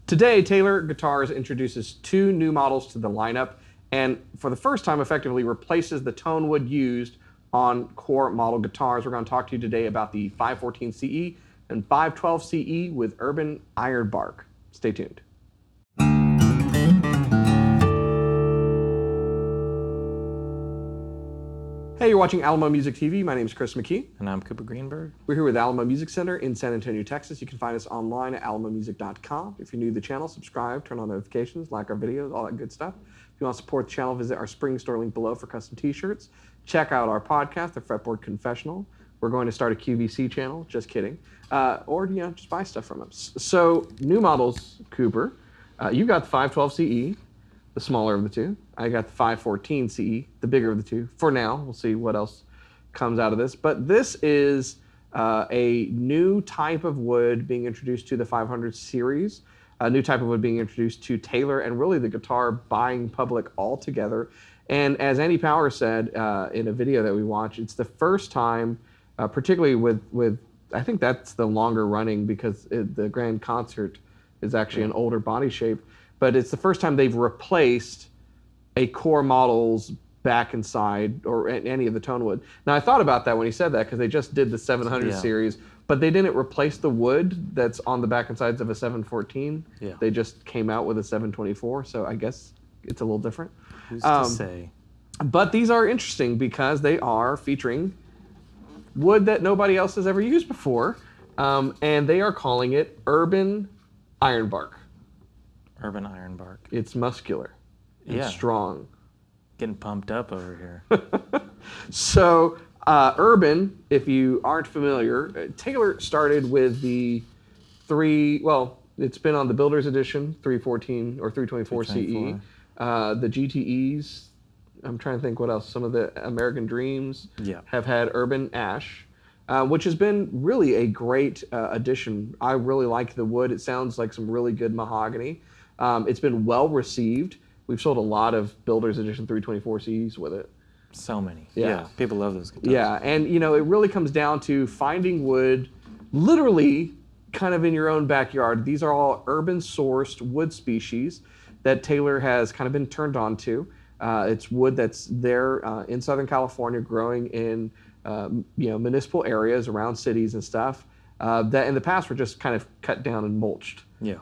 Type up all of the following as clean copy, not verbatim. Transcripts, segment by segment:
Today, Taylor Guitars introduces 2 new models to the lineup, and for the first time effectively replaces the tonewood used on core model guitars. We're going to talk to you today about the 514 CE and 512 CE with Urban Ironbark. Stay tuned. Hey, you're watching Alamo Music TV. My name is Chris McKee. And I'm Cooper Greenberg. We're here with Alamo Music Center in San Antonio, Texas. You can find us online at alamomusic.com. If you're new to the channel, subscribe, turn on notifications, like our videos, all that good stuff. If you want to support the channel, visit our spring store link below for custom t-shirts. Check out our podcast, the Fretboard Confessional. We're going to start a QVC channel, just kidding. Or, just buy stuff from us. So, new models, Cooper. You got the 512 CE, the smaller of the two. I got the 514 CE, the bigger of the two. For now, we'll see what else comes out of this. But this is a new type of wood being introduced to the 500 series, a new type of wood being introduced to Taylor and really the guitar buying public altogether. And as Andy Power said in a video that we watched, it's the first time, particularly with I think that's the longer running because the Grand Concert is actually an older body shape, but it's the first time they've replaced a core model's back and side or any of the tonewood. Now I thought about that when he said that because they just did the 700 series, but they didn't replace the wood that's on the back and sides of a 714. Yeah. They just came out with a 724, so I guess it's a little different. Who's to say? But these are interesting because they are featuring wood that nobody else has ever used before, and they are calling it Urban Ironbark. Urban Ironbark. It's muscular and strong. Getting pumped up over here. So, Urban, if you aren't familiar, Taylor started with the it's been on the Builder's Edition, 314 or 324 CE, the GTEs. I'm trying to think what else. Some of the American Dreams have had Urban Ash, which has been really a great addition. I really like the wood. It sounds like some really good mahogany. It's been well received. We've sold a lot of Builder's Edition 324 CEs with it. So many. Yeah. People love those guitars. Yeah, and it really comes down to finding wood literally kind of in your own backyard. These are all urban sourced wood species that Taylor has kind of been turned on to. It's wood that's there in Southern California, growing in municipal areas around cities and stuff that in the past were just kind of cut down and mulched. Yeah.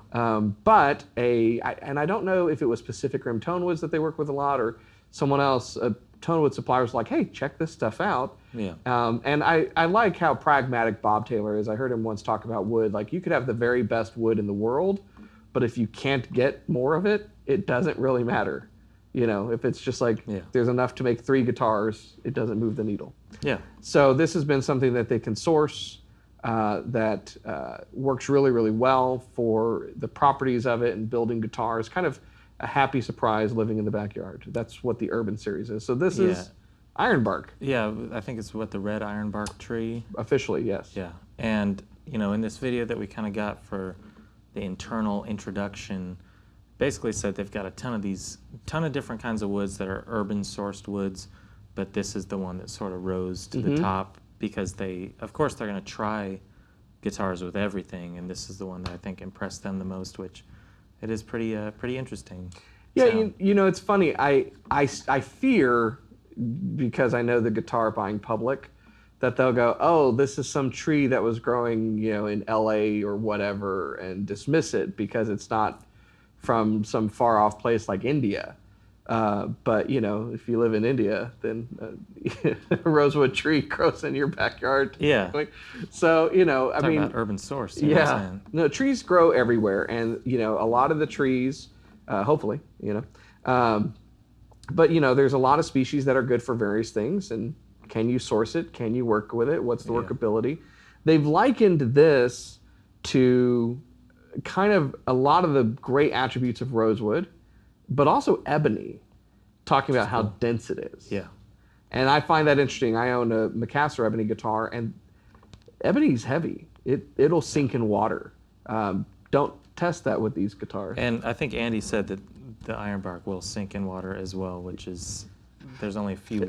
But and I don't know if it was Pacific Rim Tonewoods that they work with a lot or someone else. Tonewood suppliers like, hey, check this stuff out. Yeah. And I like how pragmatic Bob Taylor is. I heard him once talk about wood. Like, you could have the very best wood in the world, but if you can't get more of it, it doesn't really matter. If it's just like there's enough to make 3 guitars, it doesn't move the needle. Yeah. So this has been something that they can source that works really, really well for the properties of it and building guitars. Kind of a happy surprise living in the backyard. That's what the Urban series is. So this is Ironbark. Yeah, I think it's the red Ironbark tree. Officially, yes. Yeah, and in this video that we kind of got for the internal introduction, basically said they've got a ton of different kinds of woods that are urban sourced woods, but this is the one that sort of rose to the top because of course they're going to try guitars with everything, and this is the one that I think impressed them the most, which it is pretty interesting. Yeah, it's funny. I fear, because I know the guitar buying public, that they'll go, oh, this is some tree that was growing, in LA or whatever, and dismiss it because it's not from some far off place like India. But if you live in India, then a rosewood tree grows in your backyard. Yeah. So, Talking about urban source. You know what I'm saying? No, trees grow everywhere. And, a lot of the trees, hopefully, but, there's a lot of species that are good for various things. And can you source it? Can you work with it? What's the workability? They've likened this to kind of a lot of the great attributes of rosewood, but also ebony, talking about how dense it is. Yeah. And I find that interesting. I own a Macassar ebony guitar, and ebony's heavy. It'll sink in water. Don't test that with these guitars. And I think Andy said that the Ironbark will sink in water as well, which is, there's only a few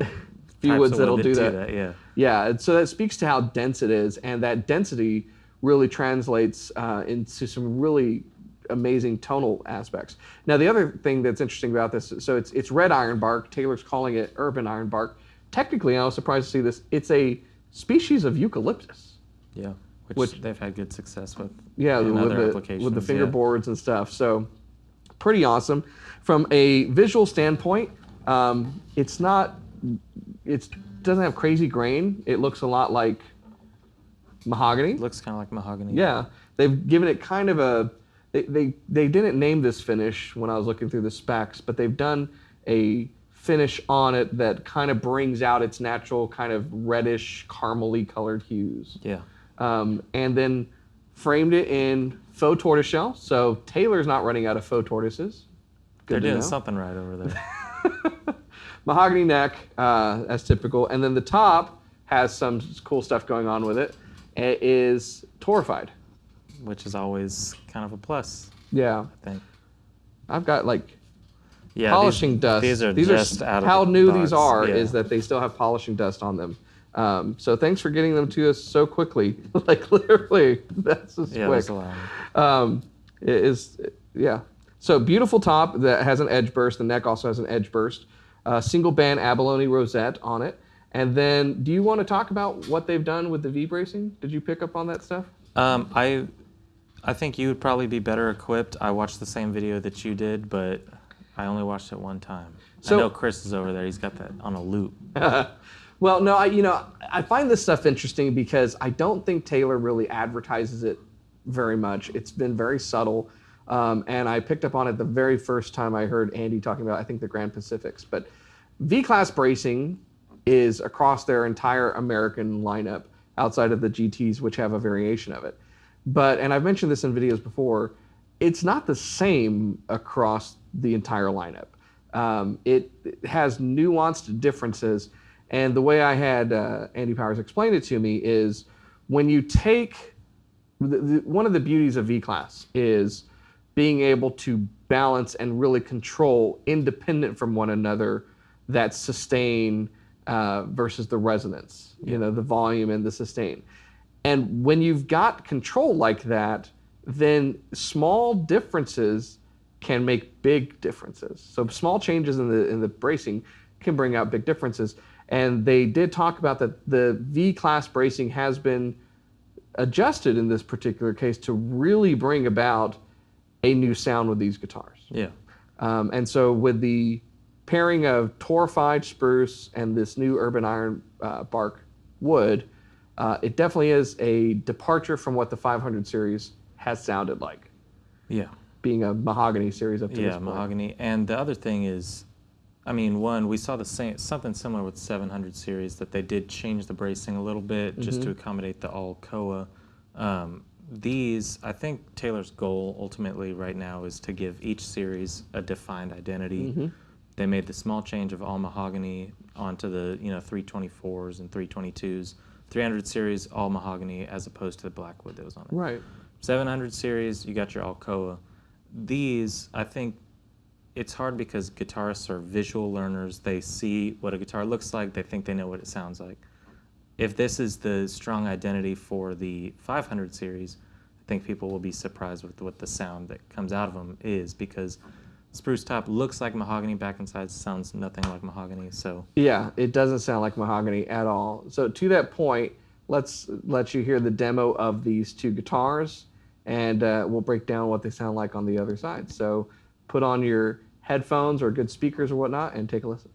woods that'll do that. Yeah. Yeah, and so that speaks to how dense it is, and that density really translates into some really amazing tonal aspects. Now, the other thing that's interesting about this, so it's red ironbark. Taylor's calling it urban ironbark. Technically, I was surprised to see this. It's a species of eucalyptus. Yeah, which they've had good success with. Yeah, in with other the applications, fingerboards and stuff. So pretty awesome. From a visual standpoint, it doesn't have crazy grain. It looks a lot like mahogany. It looks kind of like mahogany. Yeah, they've given it kind of a. They didn't name this finish when I was looking through the specs, but they've done a finish on it that kind of brings out its natural kind of reddish, caramely colored hues. Yeah. And then framed it in faux tortoiseshell. So Taylor's not running out of faux tortoises. They're doing know. something right over there. Mahogany neck, as typical. And then the top has some cool stuff going on with it. It is torrefied. Which is always kind of a plus, Yeah. I think. I've got like Yeah, polishing dust. These are just out of how the new box. these are Yeah. is that they still have polishing dust on them. So thanks for getting them to us so quickly. Like literally, that's just Yeah, quick. there's a lot. It is, yeah. So beautiful top that has an edge burst. The neck also has an edge burst. Single band abalone rosette on it. And then, do you want to talk about what they've done with the V bracing? Did you pick up on that stuff? I think you would probably be better equipped. I watched the same video that you did, but I only watched it one time. So, I know Chris is over there. He's got that on a loop. Well, no, I find this stuff interesting because I don't think Taylor really advertises it very much. It's been very subtle, and I picked up on it the very first time I heard Andy talking about, I think, the Grand Pacifics. But V-Class bracing is across their entire American lineup outside of the GTs, which have a variation of it. And I've mentioned this in videos before, it's not the same across the entire lineup. It has nuanced differences. And the way I had Andy Powers explain it to me is when you take, one of the beauties of V-Class is being able to balance and really control independent from one another that sustain versus the resonance, the volume and the sustain. And when you've got control like that, then small differences can make big differences. So small changes in the bracing can bring out big differences. And they did talk about that the V-Class bracing has been adjusted in this particular case to really bring about a new sound with these guitars. Yeah. And so with the pairing of torrefied spruce and this new urban ironbark wood, it definitely is a departure from what the 500 series has sounded like. Yeah. Being a mahogany series up to this Yeah, point. mahogany. And the other thing is, one, we saw something similar with 700 series, that they did change the bracing a little bit just to accommodate the Alcoa. These, I think Taylor's goal ultimately right now is to give each series a defined identity. They made the small change of all mahogany onto the 324s and 322s. 300 series, all mahogany, as opposed to the black wood that was on it. Right. 700 series, you got your Alcoa. These, I think, it's hard because guitarists are visual learners. They see what a guitar looks like. They think they know what it sounds like. If this is the strong identity for the 500 series, I think people will be surprised with what the sound that comes out of them is, because spruce top looks like mahogany, back and sides sounds nothing like mahogany. So yeah, it doesn't sound like mahogany at all. So to that point, let's let you hear the demo of these two guitars, and we'll break down what they sound like on the other side. So put on your headphones or good speakers or whatnot and take a listen.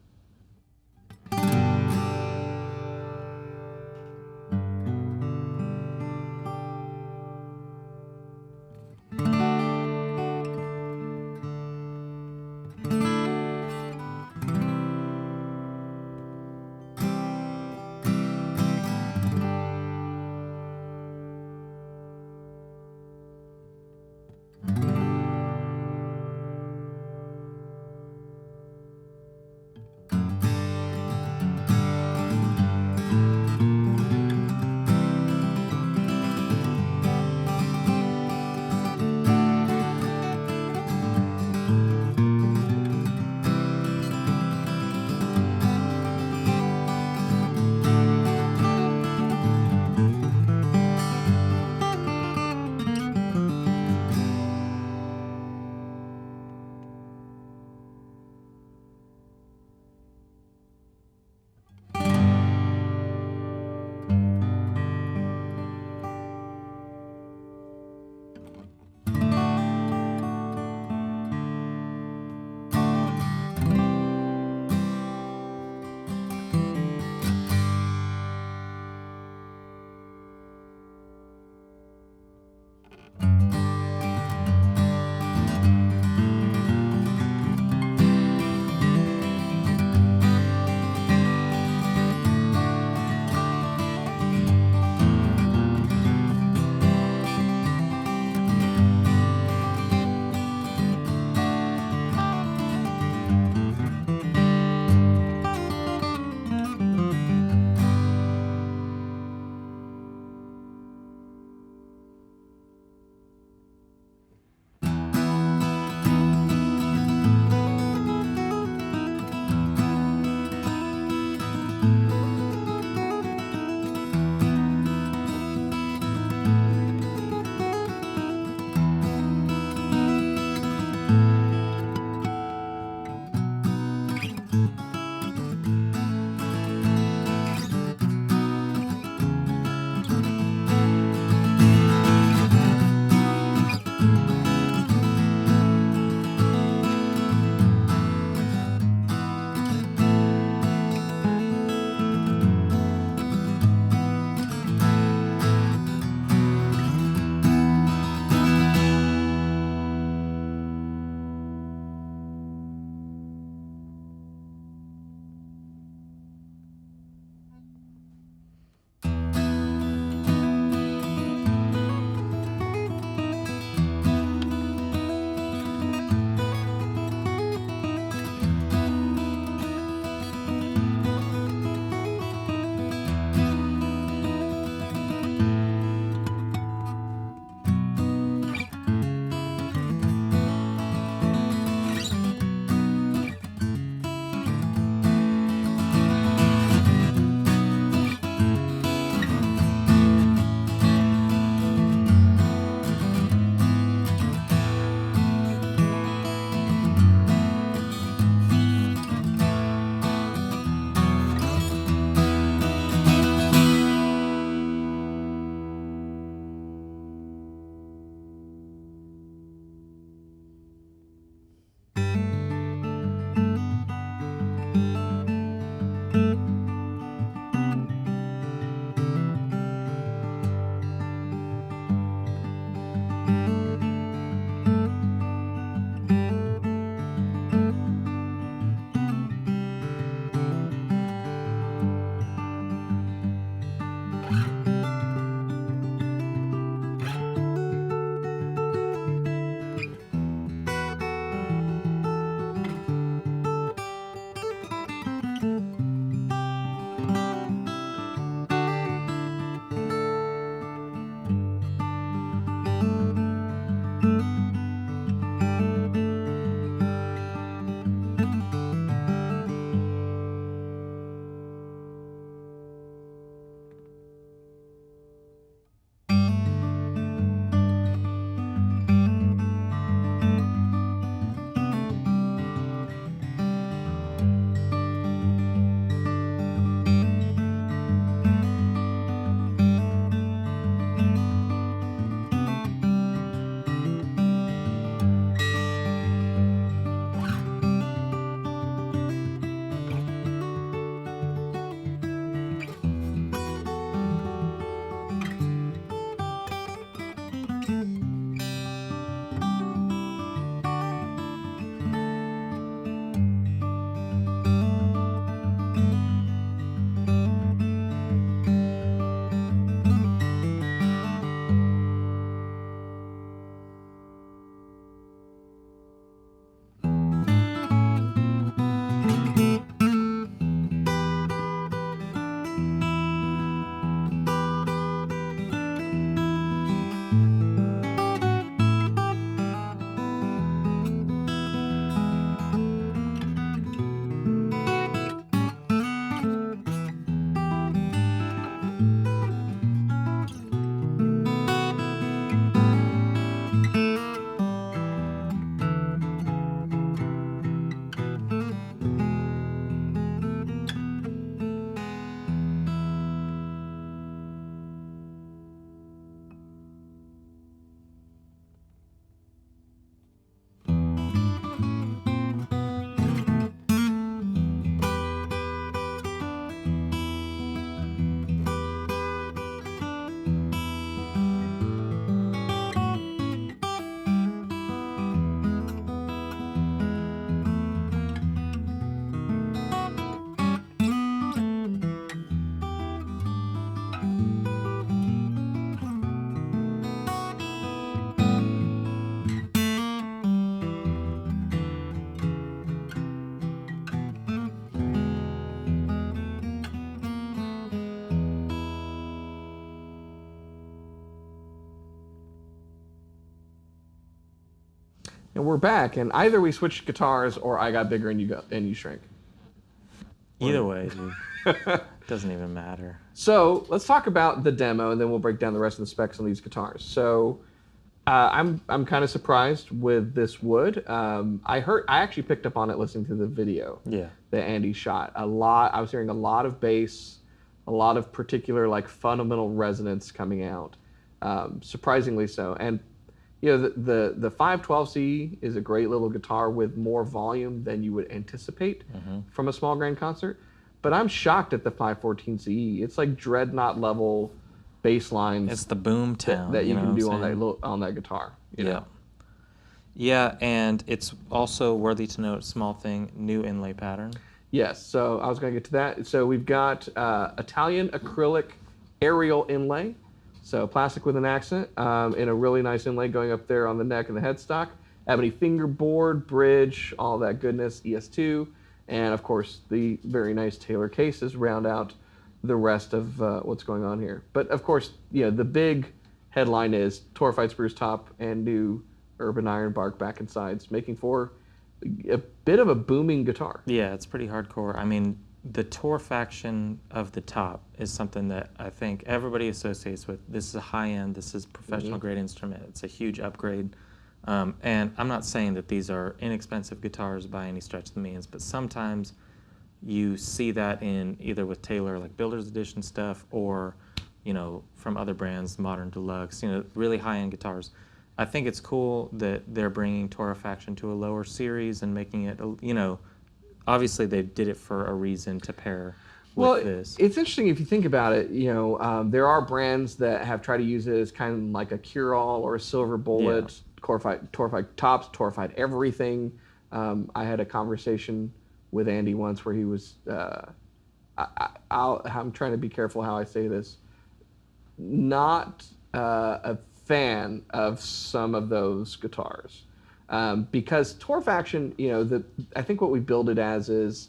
And we're back, and either we switched guitars or I got bigger and you shrank. Either way, dude. Doesn't even matter. So let's talk about the demo, and then we'll break down the rest of the specs on these guitars. So I'm kind of surprised with this wood. I actually picked up on it listening to the video that Andy shot. I was hearing a lot of bass, a lot of particular like fundamental resonance coming out. Surprisingly so. And you know, the 512C is a great little guitar with more volume than you would anticipate from a small grain concert. But I'm shocked at the 514CE. It's like dreadnought level bass lines. It's the boom town that you can do on that guitar. You know? Yeah, and it's also worthy to note, small thing, new inlay pattern. Yes, so I was going to get to that. So we've got Italian acrylic aerial inlay. So plastic with an accent, in a really nice inlay going up there on the neck and the headstock. Ebony fingerboard, bridge, all that goodness, ES2. And of course, the very nice Taylor cases round out the rest of what's going on here. But of course, you know, the big headline is torrefied spruce top and new urban ironbark back and sides, making for a bit of a booming guitar. Yeah, it's pretty hardcore. I mean, the torrefaction of the top is something that I think everybody associates with. This is a high-end, this is professional grade instrument. It's a huge upgrade. And I'm not saying that these are inexpensive guitars by any stretch of the means, but sometimes you see that in either with Taylor, like Builder's Edition stuff, or, you know, from other brands, Modern Deluxe, you know, really high-end guitars. I think it's cool that they're bringing torrefaction to a lower series and making it, you know, obviously they did it for a reason to pair with this. It's interesting if you think about it. You know, there are brands that have tried to use it as kind of like a cure-all or a silver bullet, torrefied tops, torrefied everything. I had a conversation with Andy once where he was, I'm trying to be careful how I say this, not a fan of some of those guitars. Because torrefaction, you know, I think what we build it as is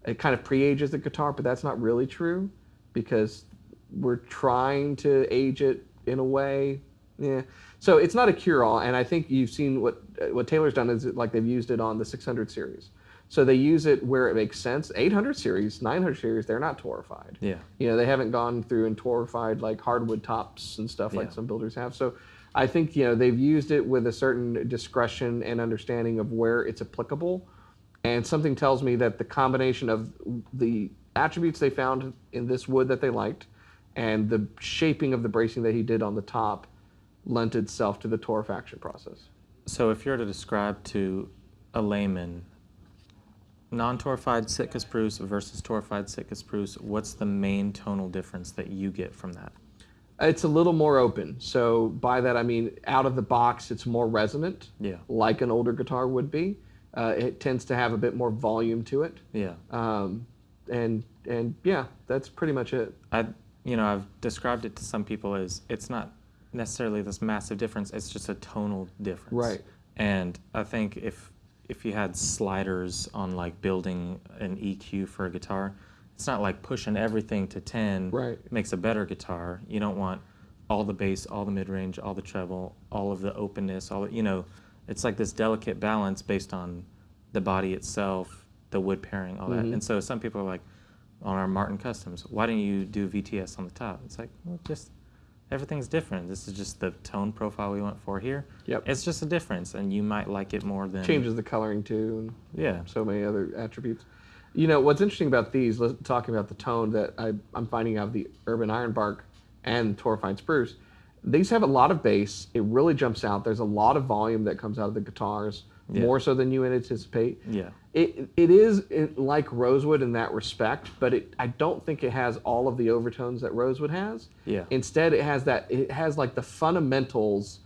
it kind of pre-ages the guitar, but that's not really true because we're trying to age it in a way. Yeah. So it's not a cure-all, and I think you've seen what Taylor's done is like they've used it on the 600 series. So they use it where it makes sense. 800 series, 900 series, they're not torrefied. Yeah. You know, they haven't gone through and torrefied like hardwood tops and stuff like some builders have. So I think, you know, they've used it with a certain discretion and understanding of where it's applicable. And something tells me that the combination of the attributes they found in this wood that they liked and the shaping of the bracing that he did on the top lent itself to the torrefaction process. So if you were to describe to a layman non-torrefied Sitka spruce versus torrefied Sitka spruce, what's the main tonal difference that you get from that? It's a little more open. So by that I mean out of the box it's more resonant, like an older guitar would be. It tends to have a bit more volume to it. Yeah. And yeah, that's pretty much it. I've described it to some people as it's not necessarily this massive difference, it's just a tonal difference. Right. And I think if you had sliders on like building an EQ for a guitar, it's not like pushing everything to 10 makes a better guitar. You don't want all the bass, all the mid-range, all the treble, all of the openness, it's like this delicate balance based on the body itself, the wood pairing, all that. And so some people are like, on our Martin Customs, why didn't you do VTS on the top? It's like, well, just everything's different. This is just the tone profile we went for here. Yep. It's just a difference, and you might like it more than... Changes the coloring too, and so many other attributes. You know, what's interesting about these, talking about the tone that I'm finding out of the Urban Ironbark and Torrefied Spruce, these have a lot of bass. It really jumps out. There's a lot of volume that comes out of the guitars, more so than you would anticipate. Yeah. It is like Rosewood in that respect, but I don't think it has all of the overtones that Rosewood has. Yeah. Instead, it has like the fundamentals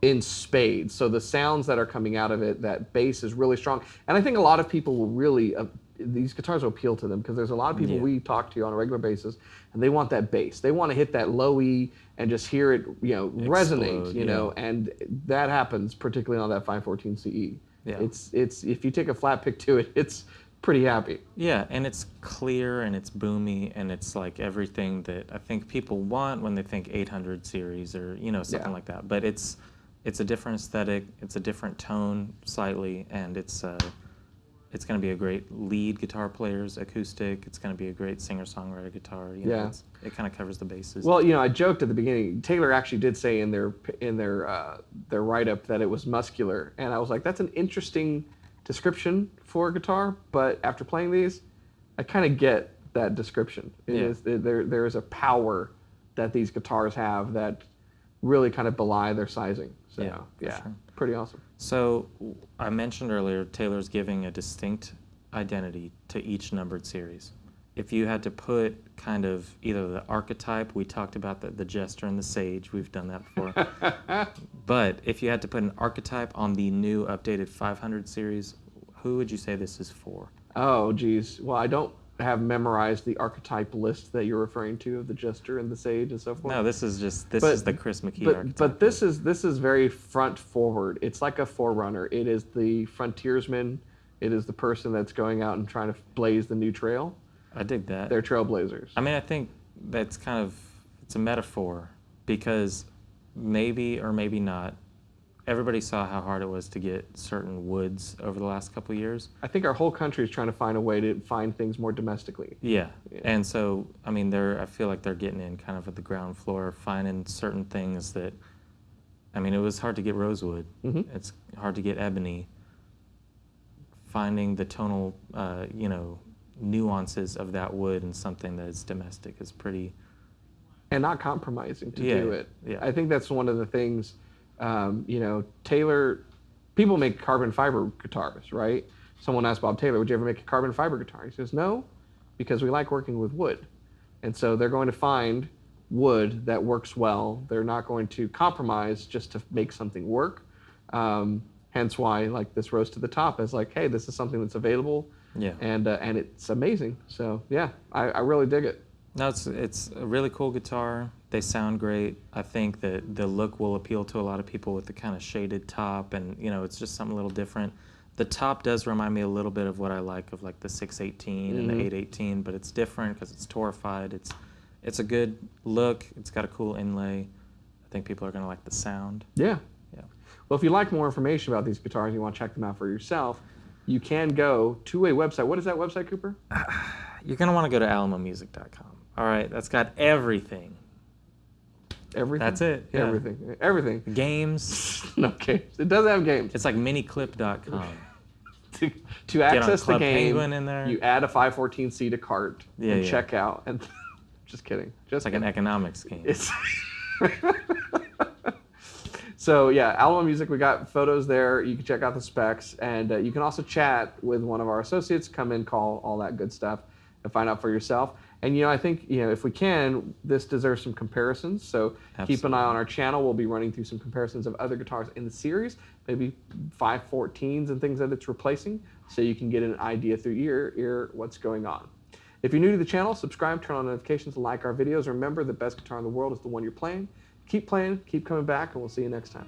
in spades. So the sounds that are coming out of it, that bass is really strong. And I think a lot of people will really, these guitars will appeal to them because there's a lot of people we talk to on a regular basis and they want that bass. They want to hit that low E and just hear it, resonate, and that happens particularly on that 514 CE. Yeah. It's if you take a flat pick to it, it's pretty happy. Yeah, and it's clear and it's boomy and it's like everything that I think people want when they think 800 series or something like that. But it's it's a different aesthetic, it's a different tone slightly, and it's going to be a great lead guitar player's acoustic. It's going to be a great singer-songwriter guitar. You know, it kind of covers the bases. Well, I joked at the beginning. Taylor actually did say in their write-up that it was muscular, and I was like, that's an interesting description for a guitar. But after playing these, I kind of get that description. There is a power that these guitars have that really kind of belie their sizing. So sure. Pretty awesome. So I mentioned earlier, Taylor's giving a distinct identity to each numbered series. If you had to put kind of either the archetype, we talked about the jester and the sage, we've done that before, but if you had to put an archetype on the new updated 500 series, who would you say this is for? Oh, geez. Well, I don't have memorized the archetype list that you're referring to of the jester and the sage and so forth. No, this is the Chris McKee archetype. But this is very front forward. It's like a forerunner. It is the frontiersman. It is the person that's going out and trying to blaze the new trail. I dig that. They're trailblazers. I mean, I think that's it's a metaphor, because maybe or maybe not, everybody saw how hard it was to get certain woods over the last couple of years. I think our whole country is trying to find a way to find things more domestically. Yeah. And so, I mean, I feel like they're getting in kind of at the ground floor, finding certain things that, I mean, it was hard to get rosewood. Mm-hmm. It's hard to get ebony. Finding the tonal, nuances of that wood and something that is domestic is pretty... And not compromising to do it. Yeah. I think that's one of the things... Taylor, people make carbon fiber guitars, right? Someone asked Bob Taylor, would you ever make a carbon fiber guitar? He says, no, because we like working with wood. And so they're going to find wood that works well. They're not going to compromise just to make something work. Hence why, like, this Rose to the Top is like, hey, this is something that's available. Yeah. And it's amazing. So yeah, I really dig it. No, it's a really cool guitar. They sound great. I think that the look will appeal to a lot of people with the kind of shaded top, and it's just something a little different. The top does remind me a little bit of what I like of like the 618 and the 818, but it's different because it's torrefied. It's a good look. It's got a cool inlay. I think people are going to like the sound. Yeah. Well, if you'd like more information about these guitars and you want to check them out for yourself, you can go to a website. What is that website, Cooper? You're going to want to go to alamomusic.com. All right, that's got everything. Everything? That's it. Yeah. Everything. Games. No games. It doesn't have games. It's like miniclip.com. to access the game, in there. You add a 514C to cart and check out. And just kidding. It's like an economics game. So yeah, Alamo Music, we got photos there. You can check out the specs, and you can also chat with one of our associates, come in, call, all that good stuff, and find out for yourself. And I think if we can, this deserves some comparisons. So keep an eye on our channel. We'll be running through some comparisons of other guitars in the series, maybe 514s and things that it's replacing, so you can get an idea through ear what's going on. If you're new to the channel, subscribe, turn on notifications, and like our videos. Remember, the best guitar in the world is the one you're playing. Keep playing, keep coming back, and we'll see you next time.